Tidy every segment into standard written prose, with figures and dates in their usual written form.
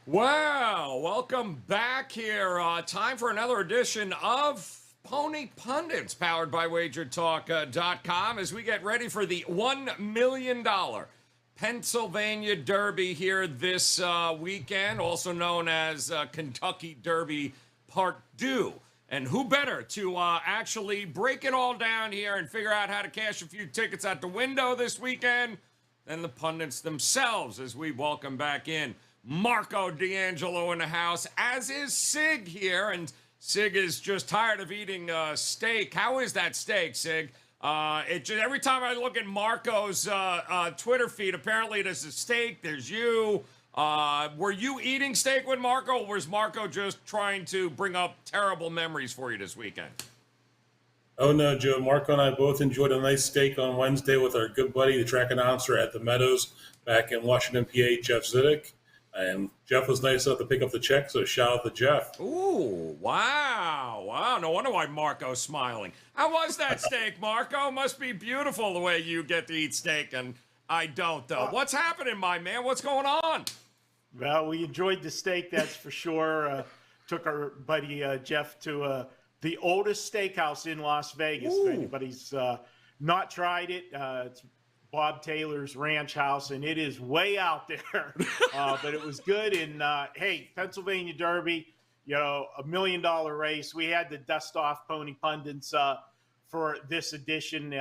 Well, welcome back here. Time for another edition of Pony Pundits, powered by WagerTalk.com, as we get ready for the $1 million Pennsylvania Derby here this weekend, also known as Kentucky Derby Part 2. And who better to actually break it all down here and figure out how to cash a few tickets out the window this weekend than the pundits themselves, as we welcome back in Marco D'Angelo in the house, as is Sig here. And Sig is just tired of eating steak. How is that steak, Sig? Every time I look at Marco's Twitter feed, apparently there's a steak, there's you. Were you eating steak with Marco, or was Marco just trying to bring up terrible memories for you this weekend? Oh, no, Joe. Marco and I both enjoyed a nice steak on Wednesday with our good buddy, the track announcer at the Meadows back in Washington, PA, Jeff Zidek. And Jeff was nice enough to pick up the check, so shout out to Jeff. Ooh, wow. Wow, no wonder why Marco's smiling. How was that steak, Marco? Must be beautiful the way you get to eat steak, and I don't, though. What's happening, my man? What's going on? Well, we enjoyed the steak, that's for sure. Took our buddy Jeff to the oldest steakhouse in Las Vegas. Ooh. If anybody's not tried it, it's Bob Taylor's ranch house, and it is way out there. But it was good. And hey, Pennsylvania Derby, $1 million race. We had to dust off Pony Pundits for this edition.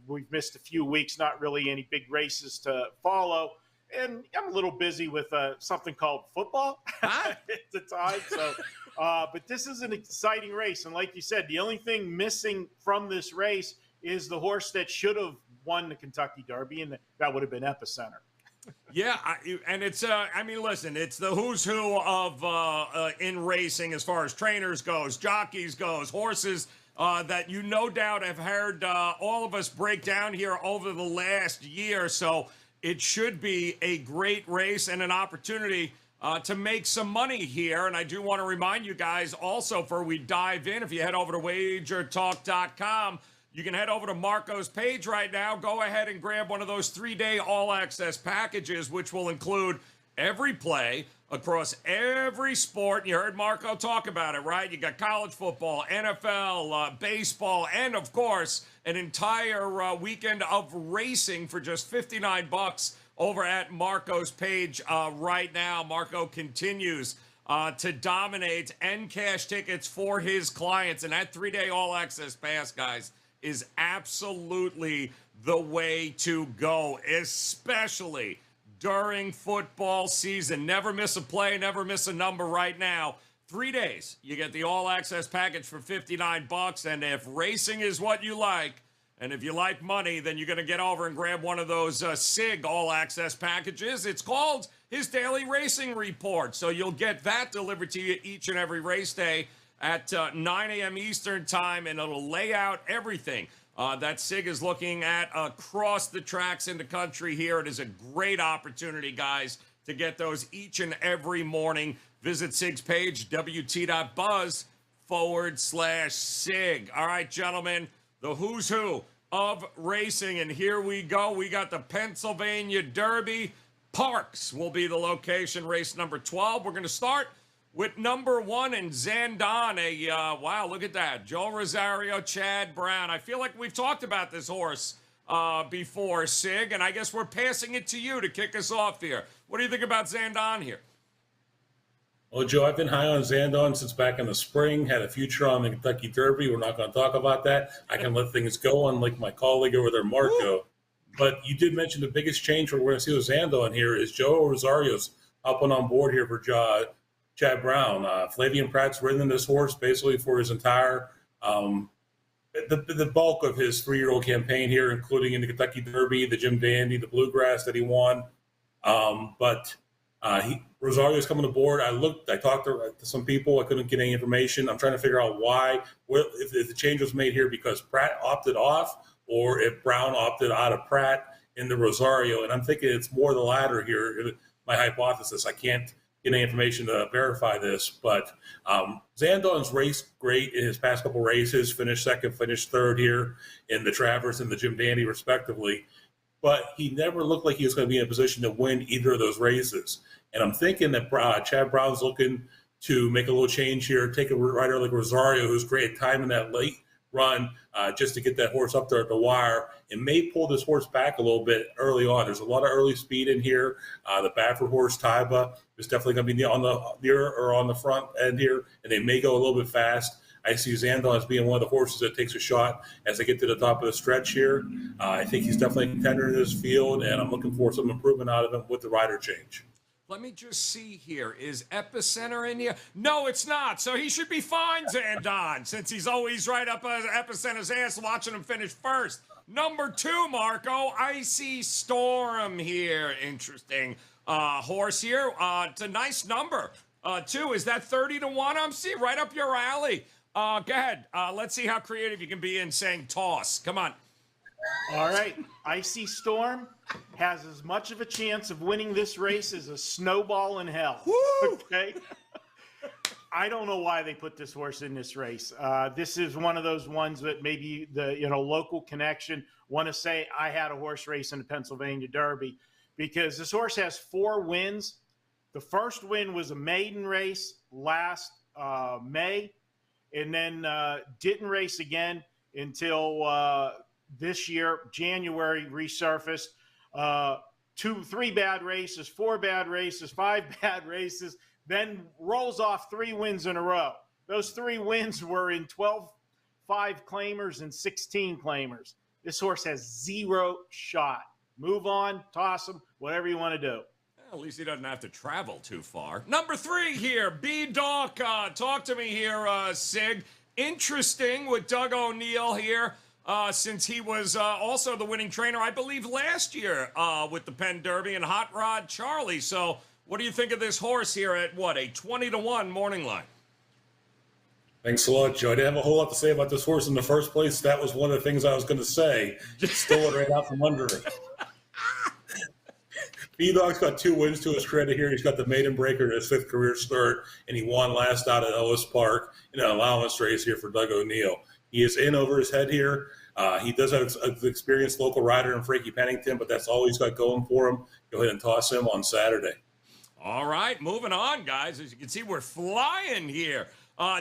We've missed a few weeks, not really any big races to follow. And I'm a little busy with something called football at the time. So, but this is an exciting race. And like you said, the only thing missing from this race is the horse that should have won the Kentucky Derby, and that would have been Epicenter. Yeah, and it's, listen, it's the who's who of in racing as far as trainers goes, jockeys goes, horses that you no doubt have heard all of us break down here over the last year. So it should be a great race and an opportunity to make some money here. And I do want to remind you guys also, before we dive in, if you head over to WagerTalk.com, you can head over to Marco's page right now. Go ahead and grab one of those 3-day all-access packages, which will include every play across every sport. You heard Marco talk about it, right? You got college football, NFL, baseball, and, of course, an entire weekend of racing for just $59 over at Marco's page right now. Marco continues to dominate and cash tickets for his clients. And that 3-day all-access pass, guys, is absolutely the way to go, especially during football season. Never miss a play, never miss a number right now. 3 days, you get the all-access package for $59, and if racing is what you like, and if you like money, then you're going to get over and grab one of those SIG all-access packages. It's called his Daily Racing Report, so you'll get that delivered to you each and every race day at 9 a.m. Eastern time, and it'll lay out everything that SIG is looking at across the tracks in the country here. It is a great opportunity, guys, to get those each and every morning. Visit SIG's page, wt.buzz/SIG. All right, gentlemen, the who's who of racing, and here we go. We got the Pennsylvania Derby. Parx will be the location, race number 12. We're going to start with number 1 in Zandon. Wow, look at that. Joe Rosario, Chad Brown. I feel like we've talked about this horse before, Sig, and I guess we're passing it to you to kick us off here. What do you think about Zandon here? Well, Joe, I've been high on Zandon since back in the spring, had a future on the Kentucky Derby. We're not going to talk about that. I can let things go, unlike my colleague over there, Marco. Woo! But you did mention the biggest change we're going to see with Zandon here is Joe Rosario's up and on board here for Chad Brown. Flavian Pratt's ridden this horse basically for his entire the bulk of his 3-year-old campaign here, including in the Kentucky Derby, the Jim Dandy, the Bluegrass that he won. Rosario's coming aboard. I talked to some people. I couldn't get any information. I'm trying to figure out why, if the change was made here because Pratt opted off, or if Brown opted out of Pratt in the Rosario. And I'm thinking it's more the latter here. My hypothesis. I can't get any information to verify this, but Zandon's raced great in his past couple races, finished second, finished third here in the Travers and the Jim Dandy, respectively. but he never looked like he was going to be in a position to win either of those races. And I'm thinking that Chad Brown's looking to make a little change here, take a rider like Rosario, who's great at time in that late run, just to get that horse up there at the wire, and may pull this horse back a little bit early on. There's a lot of early speed in here. The Baffert horse, Taiba, is definitely going to be on the front end here, and they may go a little bit fast. I see Zandon as being one of the horses that takes a shot as they get to the top of the stretch here. I think he's definitely a contender in this field, and I'm looking for some improvement out of him with the rider change. Let me just see here. Is Epicenter in here? No, it's not. So he should be fine, Zandon, since he's always right up Epicenter's ass watching him finish first. Number 2, Marco, Icy Storm here. Interesting horse here. It's a nice number, too. Is that 30-1? I'm seeing right up your alley. Go ahead. Let's see how creative you can be in saying toss. Come on. All right. Icy Storm has as much of a chance of winning this race as a snowball in hell. Woo! Okay. I don't know why they put this horse in this race. This is one of those ones that maybe the local connection want to say I had a horse race in the Pennsylvania Derby, because this horse has 4 wins. The first win was a maiden race last May, and then didn't race again until this year, January, resurfaced. 3 bad races, 4 bad races, 5 bad races, then rolls off 3 wins in a row. Those 3 wins were in 12 5-claimers and 16 claimers. This horse has 0 shot. Move on, toss him, whatever you want to do. At least he doesn't have to travel too far. Number 3 here, B-Doc. Talk to me here, Sig. Interesting with Doug O'Neill here. Since he was also the winning trainer, I believe, last year with the Penn Derby and Hot Rod Charlie. So what do you think of this horse here at, what, a 20-1 morning line? Thanks a lot, Joe. I didn't have a whole lot to say about this horse in the first place. That was one of the things I was going to say. Just stole it right out from under it. B-Dog's got 2 wins to his credit here. He's got the maiden breaker in his 5th career start, and he won last out at Ellis Park in an allowance race here for Doug O'Neill. He is in over his head here. He does have an experienced local rider in Frankie Pennington, but that's all he's got going for him. Go ahead and toss him on Saturday. All right, moving on, guys. As you can see, we're flying here.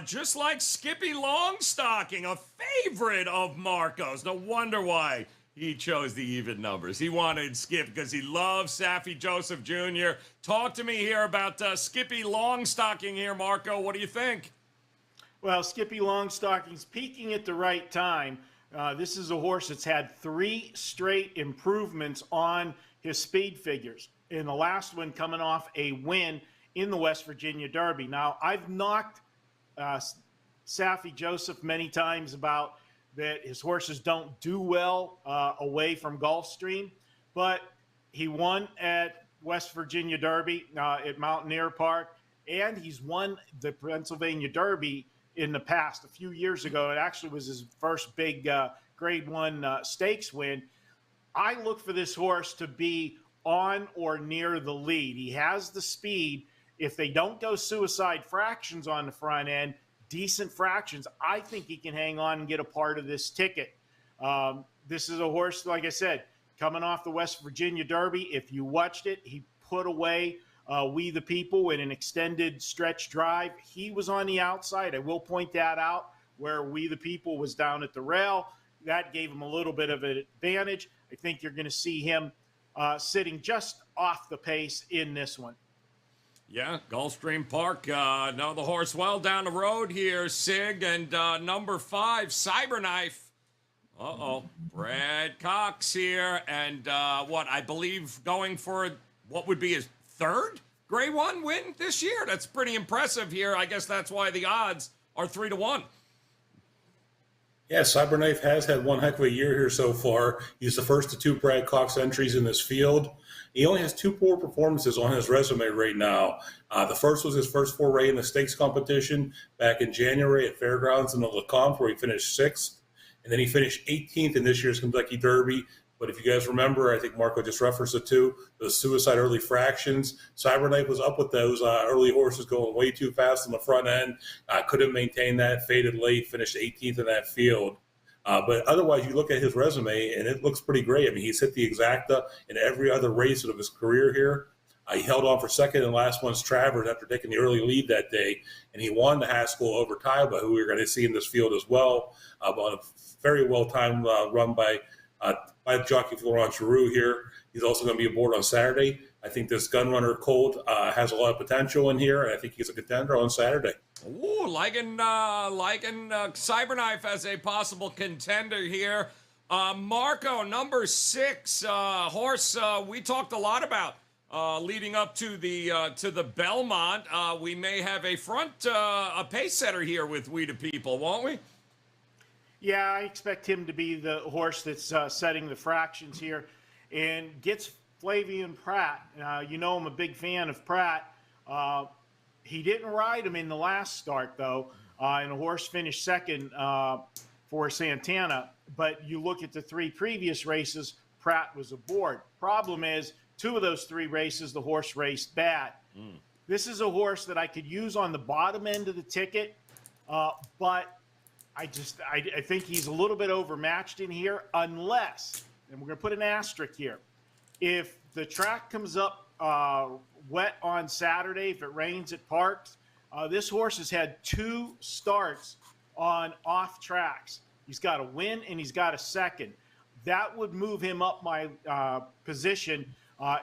Just like Skippy Longstocking, a favorite of Marco's. No wonder why he chose the even numbers. He wanted Skip because he loves Saffie Joseph Jr. Talk to me here about Skippy Longstocking here, Marco. What do you think? Well, Skippy Longstocking's peaking at the right time. This is a horse that's had 3 straight improvements on his speed figures. In the last one, coming off a win in the West Virginia Derby. Now, I've knocked Saffie Joseph many times about that his horses don't do well away from Gulfstream, but he won at West Virginia Derby at Mountaineer Park, and he's won the Pennsylvania Derby in the past. A few years ago, it actually was his first big Grade 1 stakes win. I look for this horse to be on or near the lead. He has the speed. If they don't go suicide fractions on the front end, decent fractions, I think he can hang on and get a part of this ticket. This is a horse, like I said, coming off the West Virginia Derby. If you watched it, he put away We the People in an extended stretch drive. He was on the outside. I will point that out, where We the People was down at the rail. That gave him a little bit of an advantage. I think you're going to see him sitting just off the pace in this one. Yeah, Gulfstream Park. Know the horse well down the road here, Sig. And number 5, Cyberknife. Uh-oh. Brad Cox here. And I believe going for what would be his 3rd Grade 1 win this year. That's pretty impressive here. I guess that's why the odds are 3-1. Yeah, Cyberknife has had one heck of a year here so far. He's the first of 2 Brad Cox entries in this field. He only has 2 poor performances on his resume right now. The first was his first foray in the stakes competition back in January at Fairgrounds in the Lecomte, where he finished 6th. And then he finished 18th in this year's Kentucky Derby. But if you guys remember, I think Marco just referenced it too, those suicide early fractions. Cyberknife was up with those early horses going way too fast on the front end. Couldn't maintain that, faded late, finished 18th in that field. But otherwise, you look at his resume, and it looks pretty great. I mean, he's hit the exacta in every other race of his career here. He held on for second in last one's Travers after taking the early lead that day, and he won the Haskell over Taiba, who we're going to see in this field as well, on a very well-timed run by jockey Florent Giroux here. He's also going to be aboard on Saturday. I think this Gunrunner Colt has a lot of potential in here, and I think he's a contender on Saturday. Ooh, liking Cyberknife as a possible contender here. Marco, number 6 horse we talked a lot about leading up to the Belmont. We may have a pace setter here with We the People, won't we? Yeah, I expect him to be the horse that's setting the fractions here and gets Flavian Pratt. You know I'm a big fan of Pratt. He didn't ride him in the last start, though, and the horse finished second for Santana. But you look at the 3 previous races, Pratt was aboard. Problem is, 2 of those 3 races, the horse raced bad. This is a horse that I could use on the bottom end of the ticket, but I think he's a little bit overmatched in here unless, and we're going to put an asterisk here, if the track comes up wet on Saturday, if it rains at Parx, this horse has had 2 starts on off tracks. He's got a win and he's got a second. That would move him up my position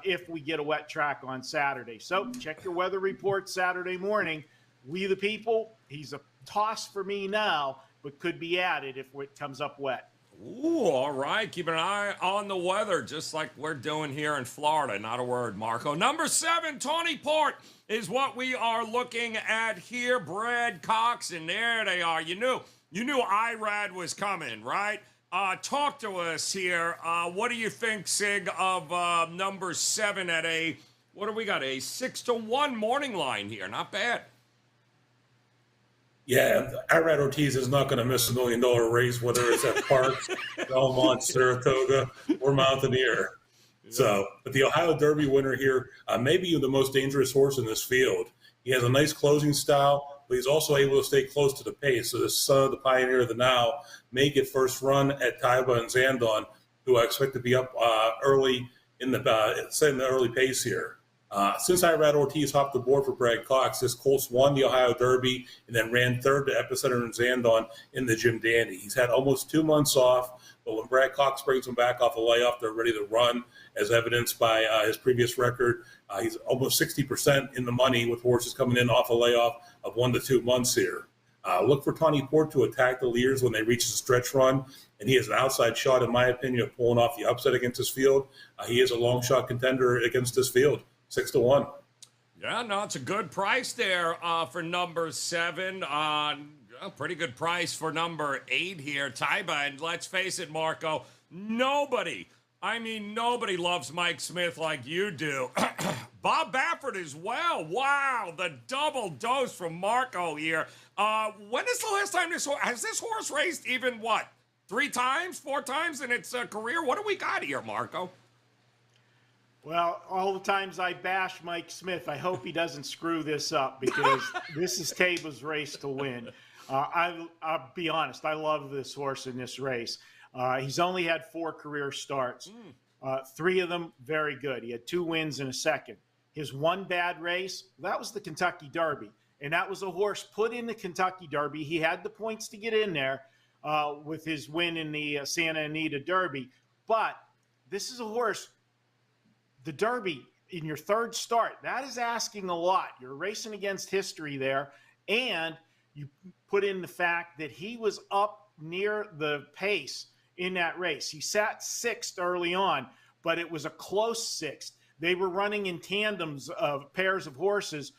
if we get a wet track on Saturday. So check your weather report Saturday morning. We the People, he's a toss for me now, but could be added if it comes up wet. Ooh, all right. Keep an eye on the weather, just like we're doing here in Florida. Not a word, Marco. Number 7, Tawny Port, is what we are looking at here. Brad Cox, and there they are. You knew IRAD was coming, right? Talk to us here. What do you think, Sig, of number 7 at what do we got? A 6-1 morning line here. Not bad. Yeah, Irad Ortiz is not going to miss $1 million race, whether it's at Parx, Belmont, Saratoga, or Mountaineer. So, but the Ohio Derby winner here, maybe the most dangerous horse in this field. He has a nice closing style, but he's also able to stay close to the pace. So this son of the pioneer of the now may get first run at Taiba and Zandon, who I expect to be up early in the early pace here. Since Irad Ortiz hopped aboard for Brad Cox, this Colts won the Ohio Derby and then ran third to Epicenter and Zandon in the Jim Dandy. He's had almost 2 months off, but when Brad Cox brings him back off a layoff, they're ready to run, as evidenced by his previous record. He's almost 60% in the money with horses coming in off a layoff of 1 to 2 months here. Look for Tawny Port to attack the leaders when they reach the stretch run, and he has an outside shot, in my opinion, of pulling off the upset against this field. He is a long shot contender against this field. 6-1. Yeah, no, it's a good price there for number 7. A pretty good price for number 8 here, Taiba. And let's face it, Marco, nobody loves Mike Smith like you do. Bob Baffert as well. Wow, the double dose from Marco here. When is the last time has this horse raced even, 3 times, 4 times in its career? What do we got here, Marco? Well, all the times I bash Mike Smith, I hope he doesn't screw this up, because this is Taiba's race to win. I'll be honest, I love this horse in this race. He's only had 4 career starts. 3 of them very good. He had 2 wins and a second. His one bad race, that was the Kentucky Derby. And that was a horse put in the Kentucky Derby. He had the points to get in there with his win in the Santa Anita Derby. But this is a horse, the Derby, in your 3rd start, that is asking a lot. You're racing against history there, and you put in the fact that he was up near the pace in that race. He sat 6th early on, but it was a close 6th. They were running in tandems of pairs of horses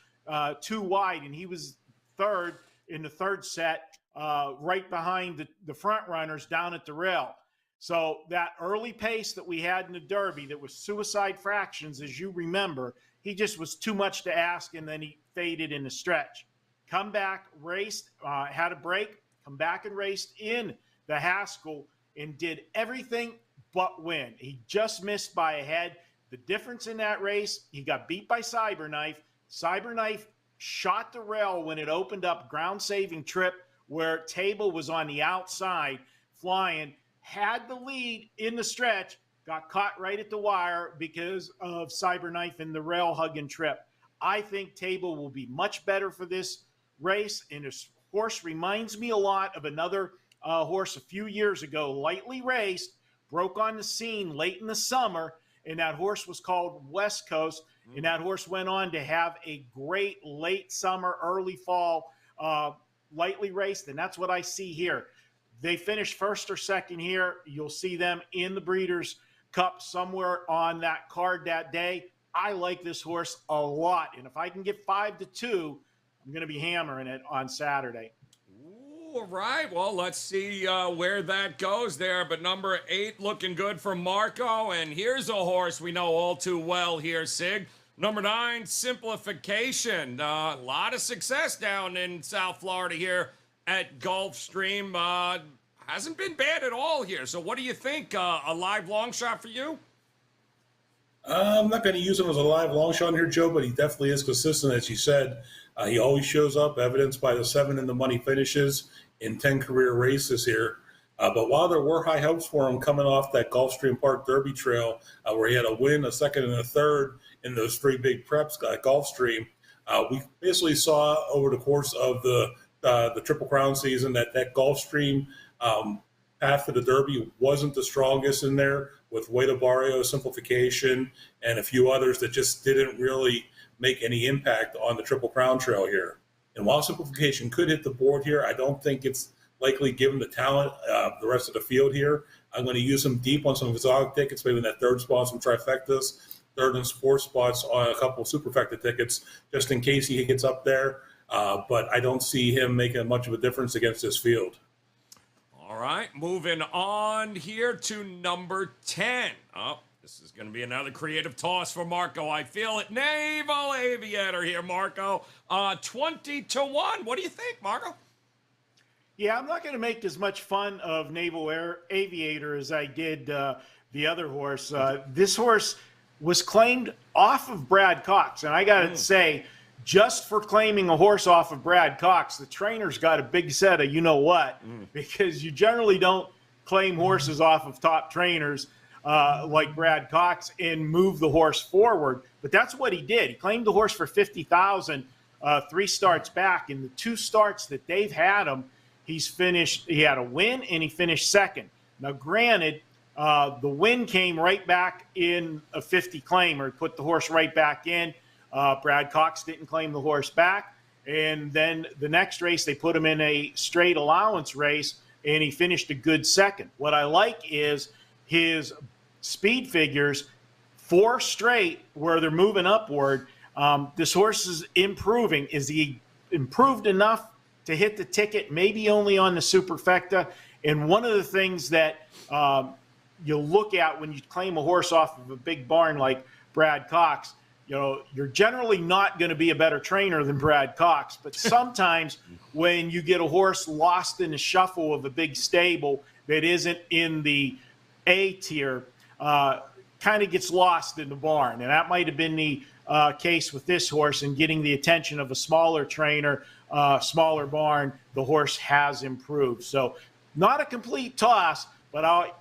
2 wide, and he was 3rd in the 3rd set, right behind the front runners down at the rail. So that early pace that we had in the Derby that was suicide fractions, as you remember, he just was too much to ask, and then he faded in the stretch. Come back, raced, had a break, come back and raced in the Haskell and did everything but win. He just missed by a head. The difference in that race, he got beat by Cyberknife. Cyberknife shot the rail when it opened up, ground-saving trip where Taiba was on the outside, flying, had the lead in the stretch, got caught right at the wire because of Cyberknife and the rail hugging trip. I think Taiba will be much better for this race, and his horse reminds me a lot of another horse a few years ago, lightly raced, broke on the scene late in the summer, and that horse was called West Coast, and that horse went on to have a great late summer, early fall, lightly raced, and that's what I see here. They finished first or second here. You'll see them in the Breeders' Cup somewhere on that card that day. I like this horse a lot, and if I can get 5-2, I'm going to be hammering it on Saturday. All right, well, let's see where that goes there. But number 8 looking good for Marco. And here's a horse we know all too well here, Sig. Number 9, Simplification. A lot of success down in South Florida here at Gulfstream. Hasn't been bad at all here. So what do you think? A live long shot for you? I'm not going to use him as a live long shot here, Joe, but he definitely is consistent, as you said. He always shows up, evidenced by the 7 in the money finishes in 10 career races here. But while there were high hopes for him coming off that Gulfstream Park Derby trail, where he had a win, a second, and a third in those 3 big preps at Gulfstream, we basically saw over the course of the Triple Crown season that Gulfstream path to the Derby wasn't the strongest in there, with Way to Barrio, Simplification, and a few others that just didn't really make any impact on the Triple Crown trail here. And while Simplification could hit the board here, I don't think it's likely given the talent, the rest of the field here. I'm going to use him deep on some exotic tickets, maybe in that 3rd spot, some trifectas, 3rd and 4th spots on a couple of superfecta tickets, just in case he gets up there. But I don't see him making much of a difference against this field. All right, moving on here to number 10. Oh, this is going to be another creative toss for Marco. I feel it. Naval Aviator here, Marco. 20-1. What do you think, Marco? Yeah, I'm not going to make as much fun of Naval Aviator as I did the other horse. This horse was claimed off of Brad Cox, and I got to say, just for claiming a horse off of Brad Cox, the trainer's got a big set of you-know-what, because you generally don't claim horses off of top trainers like Brad Cox and move the horse forward. But that's what he did. He claimed the horse for $50,000 3 starts back. In the 2 starts that they've had him, he had a win and he finished second. Now, granted, the win came right back in a 50 claim, or put the horse right back in. Brad Cox didn't claim the horse back. And then the next race, they put him in a straight allowance race, and he finished a good second. What I like is his speed figures, 4 straight where they're moving upward. This horse is improving. Is he improved enough to hit the ticket? Maybe only on the superfecta. And one of the things that you look at when you claim a horse off of a big barn like Brad Cox, you're generally not going to be a better trainer than Brad Cox. But sometimes when you get a horse lost in the shuffle of a big stable that isn't in the A tier, kind of gets lost in the barn. And that might have been the case with this horse, and getting the attention of a smaller trainer, smaller barn, the horse has improved. So not a complete toss, but I'll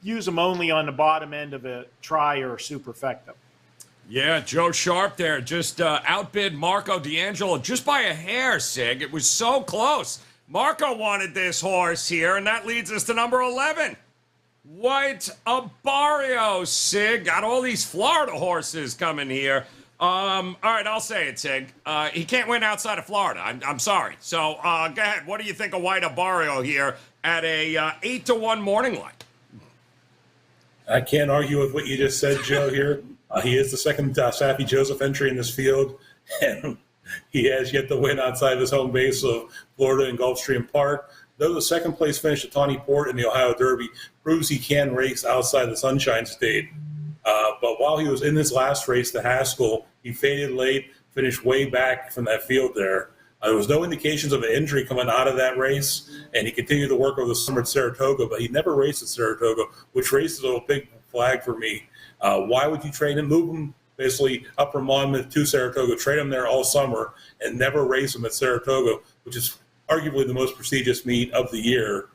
use him only on the bottom end of a try or a superfecta. Yeah, Joe Sharp there just outbid Marco D'Angelo just by a hair, Sig. It was so close. Marco wanted this horse here, and that leads us to number 11. White Abarrio, Sig. Got all these Florida horses coming here. All right, I'll say it, Sig. He can't win outside of Florida. I'm sorry. So go ahead. What do you think of White Abarrio here at a 8-1 morning line? I can't argue with what you just said, Joe, here. He is the second Saffie Joseph entry in this field, and he has yet to win outside of his home base of Florida and Gulfstream Park. Though the second place finish at Tawny Port in the Ohio Derby proves he can race outside the Sunshine State. But while he was in his last race, the Haskell, he faded late, finished way back from that field there. There was no indications of an injury coming out of that race, and he continued to work over the summer at Saratoga, but he never raced at Saratoga, which raises a big flag for me. Why would you trade him, move him basically up from Monmouth to Saratoga, trade him there all summer, and never race him at Saratoga, which is arguably the most prestigious meet of the year?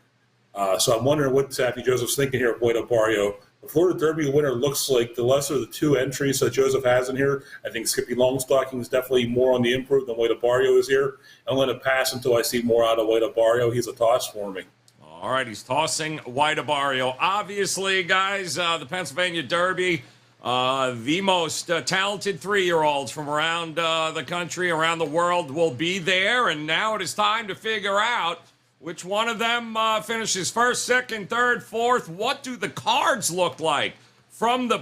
So I'm wondering what Sappy Joseph's thinking here of White Barrio. The Florida Derby winner looks like the lesser of the two entries that Joseph has in here. I think Skippy Longstocking is definitely more on the improve than White Barrio is here. I'm going to pass until I see more out of White Barrio. He's a toss for me. All right, he's tossing White Barrio. Obviously, guys, the Pennsylvania Derby, the most talented 3-year-olds from around the country, around the world will be there. And now it is time to figure out which one of them finishes first, second, third, fourth. What do the cards look like? From the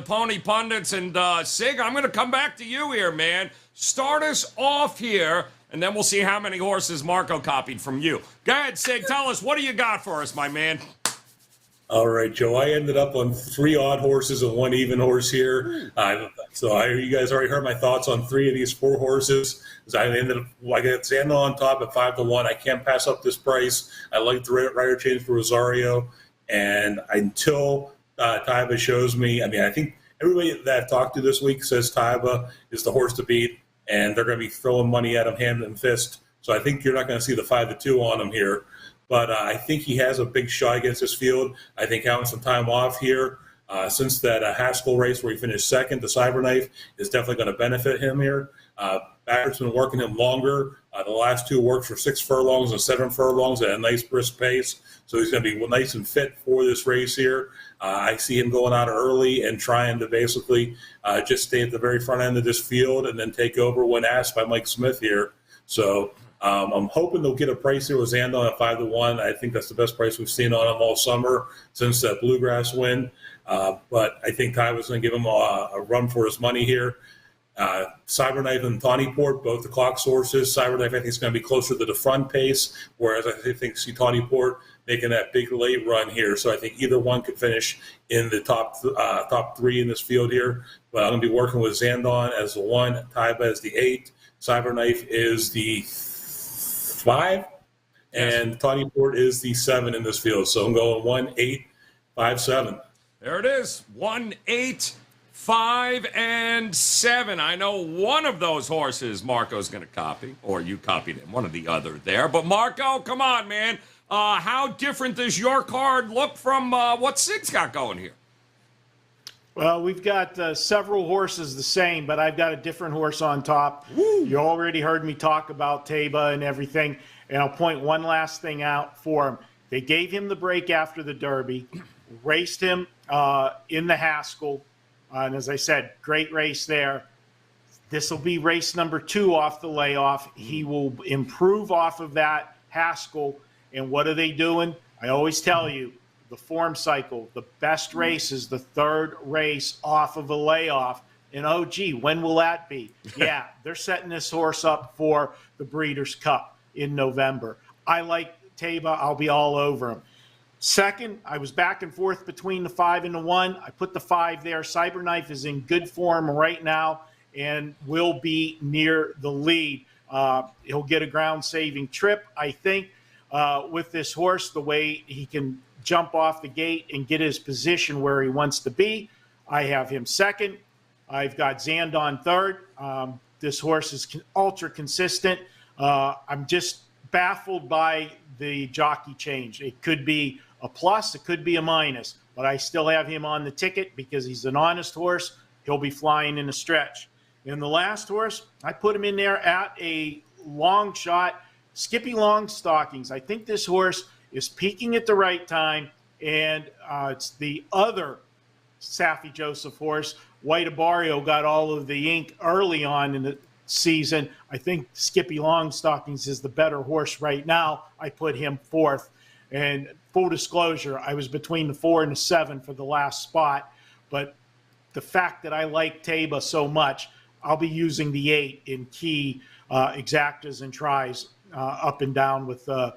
Pony Pundits and Sig, I'm going to come back to you here, man. Start us off here, and then we'll see how many horses Marco copied from you. Go ahead, Sig. Tell us, what do you got for us, my man? All right, Joe. I ended up on 3 odd horses and 1 even horse here. You guys already heard my thoughts on 3 of these 4 horses. I ended up, I got Zandon on top at 5-1. I can't pass up this price. I like the rider change for Rosario, and until Taiba shows me, I think everybody that I've talked to this week says Taiba is the horse to beat, and they're going to be throwing money at him hand and fist. So I think you're not going to see the 5-2 on him here. But I think he has a big shot against this field. I think having some time off here, since that Haskell race where he finished second, the Cyberknife is definitely going to benefit him here. Backert's been working him longer. The last 2 worked for 6 furlongs and 7 furlongs at a nice brisk pace. So he's going to be nice and fit for this race here. I see him going out early and trying to basically just stay at the very front end of this field and then take over when asked by Mike Smith here. So I'm hoping they'll get a price here with Zandon at 5-1. I think that's the best price we've seen on him all summer since that Bluegrass win. But I think Ty was going to give him a run for his money here. Cyberknife and Tawnyport, both the clock sources. Cyberknife, I think, is going to be closer to the front pace, whereas I think see Tawnyport making that big late run here. So I think either one could finish in the top 3 in this field here. But I'm going to be working with Zandon as the 1, Taiba as the 8, Cyberknife is the 5, and Tawnyport is the 7 in this field. So I'm going 1, 8, 5, 7. There it is. 1, 8, 5, and 7. I know one of those horses Marco's going to copy, or you copied him, one or the other there. But Marco, come on, man. How different does your card look from what Sig's got going here? Well, we've got several horses the same, but I've got a different horse on top. Woo. You already heard me talk about Taiba and everything, and I'll point one last thing out for him. They gave him the break after the Derby, raced him in the Haskell, and as I said, great race there. This will be race number 2 off the layoff. He will improve off of that Haskell, and what are they doing? I always tell you, the form cycle, the best race is the 3rd race off of a layoff. And, oh, gee, when will that be? Yeah, they're setting this horse up for the Breeders' Cup in November. I like Taiba. I'll be all over him. Second, I was back and forth between the 5 and the 1. I put the 5 there. Cyberknife is in good form right now and will be near the lead. He'll get a ground-saving trip, I think, with this horse, the way he can jump off the gate and get his position where he wants to be. I have him second. I've got Zandon third. This horse is ultra consistent. I'm just baffled by the jockey change. It could be a plus, it could be a minus, but I still have him on the ticket because he's an honest horse. He'll be flying in a stretch. And the last horse, I put him in there at a long shot, Skippy Longstockings. I think this horse is peaking at the right time, and it's the other Saffy Joseph horse. White Barrio got all of the ink early on in the season. I think Skippy Longstockings is the better horse right now. I put him 4th. And full disclosure, I was between the 4 and the 7 for the last spot. But the fact that I like Taiba so much, I'll be using the 8 in key exactas and tries up and down with the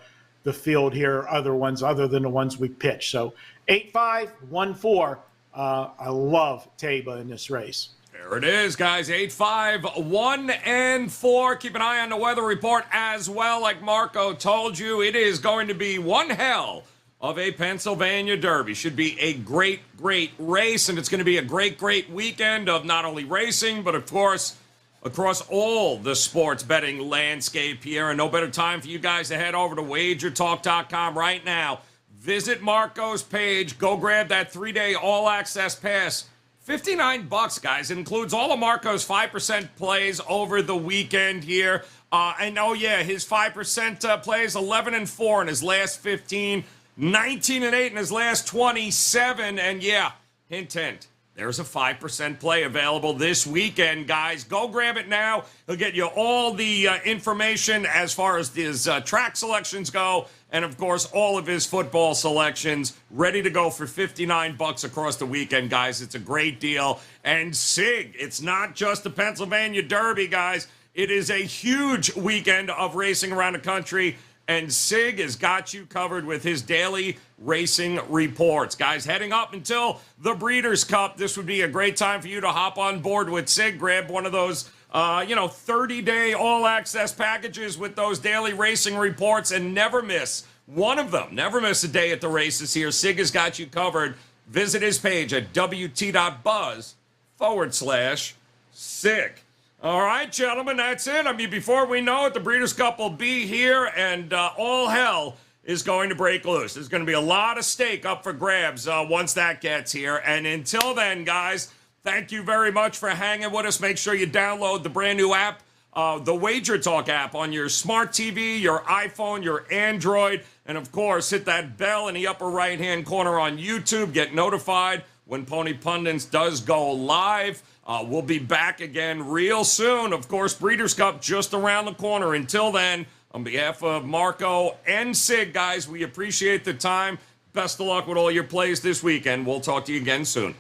field here, other ones other than the ones we pitched. So 8-5, 1-4. I love Taiba in this race. There it is, guys. 8-5, 1-4. Keep an eye on the weather report as well. Like Marco told you, it is going to be one hell of a Pennsylvania Derby. Should be a great, great race, and it's going to be a great, great weekend of not only racing, but of course, across all the sports betting landscape here. And no better time for you guys to head over to WagerTalk.com right now. Visit Marco's page. Go grab that 3-day all-access pass. $59, guys. It includes all of Marco's 5% plays over the weekend here. And oh yeah, his 5% plays 11-4 in his last 15, 19-8 in his last 27. And yeah, hint, hint. There's a 5% play available this weekend, guys. Go grab it now. He'll get you all the information as far as his track selections go. And, of course, all of his football selections ready to go for $59 across the weekend, guys. It's a great deal. And Sig, it's not just the Pennsylvania Derby, guys. It is a huge weekend of racing around the country. And Sig has got you covered with his daily racing reports. Guys, heading up until the Breeders' Cup, this would be a great time for you to hop on board with Sig. Grab one of those 30-day all-access packages with those daily racing reports and never miss one of them. Never miss a day at the races here. Sig has got you covered. Visit his page at wt.buzz/Sig. All right, gentlemen, that's it. I mean, before we know it, the Breeders' Cup will be here, and all hell is going to break loose. There's going to be a lot of stake up for grabs once that gets here. And until then, guys, thank you very much for hanging with us. Make sure you download the brand new app, the WagerTalk app on your smart TV, your iPhone, your Android, and of course, hit that bell in the upper right-hand corner on YouTube. Get notified when Pony Pundits does go live. We'll be back again real soon. Of course, Breeders' Cup just around the corner. Until then, on behalf of Marco and Sig, guys, we appreciate the time. Best of luck with all your plays this weekend. We'll talk to you again soon.